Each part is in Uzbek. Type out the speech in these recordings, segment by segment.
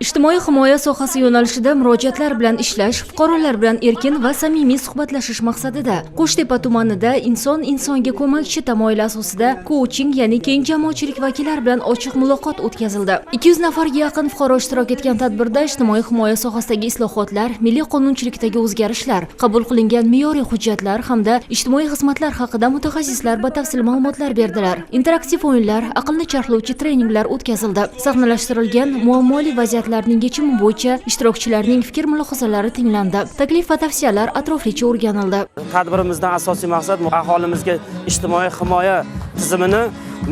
Ijtimoiy himoya sohasi yo'nalishida murojaatlar bilan ishlash, fuqarolar bilan erkin va samimiy suhbatlashish maqsadida Qo'shtepa tumanida inson insonga ko'makchi tamoyili asosida coaching, ya'ni keng jamoatchilik vakillari bilan ochiq muloqot o'tkazildi. 200 nafarga yaqin fuqaro ishtirok etgan tadbirda ijtimoiy himoya sohasidagi islohotlar, milliy qonunchilikdagi o'zgarishlar, qabul qilingan me'yoriy hujjatlar hamda ijtimoiy xizmatlar haqida mutaxassislar batafsil ma'lumotlar berdilar. Interaktiv o'yinlar, aqlni charxlovchi treninglar o'tkazildi. Sahnalashtirilgan muammoli vaziyatlarning yechimi bo'yicha ishtirokchilarning fikr-mulohazalari tinglandi. Taklif va tavsiyalar atroflicha o'rganildi. Tadbirimizdan asosiy maqsad aholimizga ijtimoiy himoya tizimini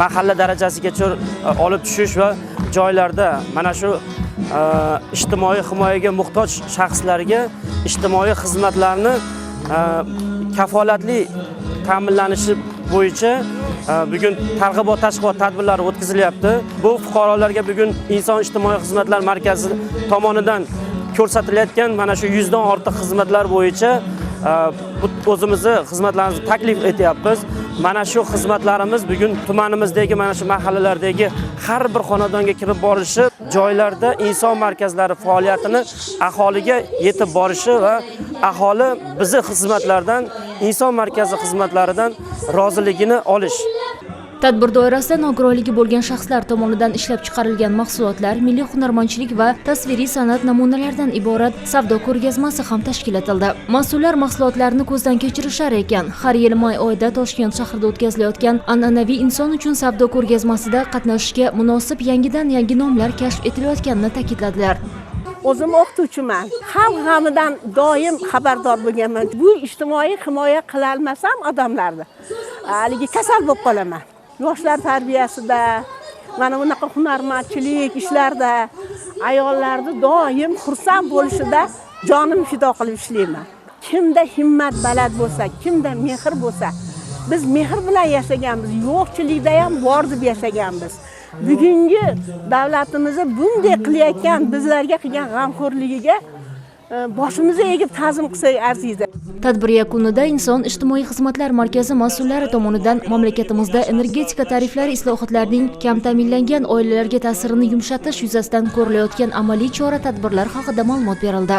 mahalla darajasigacha olib tushish va joylarda mana shu ijtimoiy himoyaga muhtoj shaxslarga ijtimoiy xizmatlarni kafolatli ta'minlanishi bo'yicha bugun targ'ibot tashkilot tadbirlari o'tkazilyapti. Bu fuqarolarga bugun Inson ijtimoiy xizmatlar markazi tomonidan ko'rsatilayotgan mana shu 100 dan ortiq xizmatlar bo'yicha o'zimizni xizmatlarimizni taklif etyapmiz. Mana shu xizmatlarimiz bugun tumanimizdagi mana shu mahallalardagi har bir xonadonga kirib borishi, joylarda inson markazlari faoliyatini aholiga yetib borishi va aholi bizi xizmatlardan, inson markazi xizmatlaridan roziligini olish. Tadbir doirasida nogironligi bo'lgan shaxslar tomonidan ishlab chiqarilgan mahsulotlar, milliy hunarmandchilik va tasviriy san'at namunalaridan iborat savdo ko'rgazmasi ham tashkil etildi. Mas'ullar mahsulotlarni ko'zdan kechirishar ekan. Har yil may oyida Toshkent shahrida o'tkazilayotgan an'anaviy inson uchun savdo ko'rgazmasida qatnashishga munosib yangi nomlar kashf etilayotganini ta'kidladilar. O'zim o'qituvchiman. Xalq g'amidan doim xabardor bo'lganman. Bu ijtimoiy himoya qila olmasam odamlarni haligi kasal bo'lib qolaman. Yoshlar tarbiyasida, mana bunaqa hunarmandchilik ishlarda ayollarni doim xursand bo'lishida jonim fido qilib ishlayman. Kimda himmat baland bo'lsa, kimda mehr bo'lsa, biz mehr bilan yashaganmiz, yo'qchilikda ham bor deb yashaganmiz. Bugungi davlatimizni bunday qilayotgan bizlarga qilgan g'amxo'rligiga boshimizni egib ta'zim qilsak arziydi. Tadbir yakunida Inson ijtimoiy xizmatlar markazi mas'ullari tomonidan mamlakatimizda energetika tariflari islohotlarining kam ta'minlangan oilalarga ta'sirini yumshatish yuzasidan ko'rilayotgan amaliy chora-tadbirlar haqida ma'lumot berildi.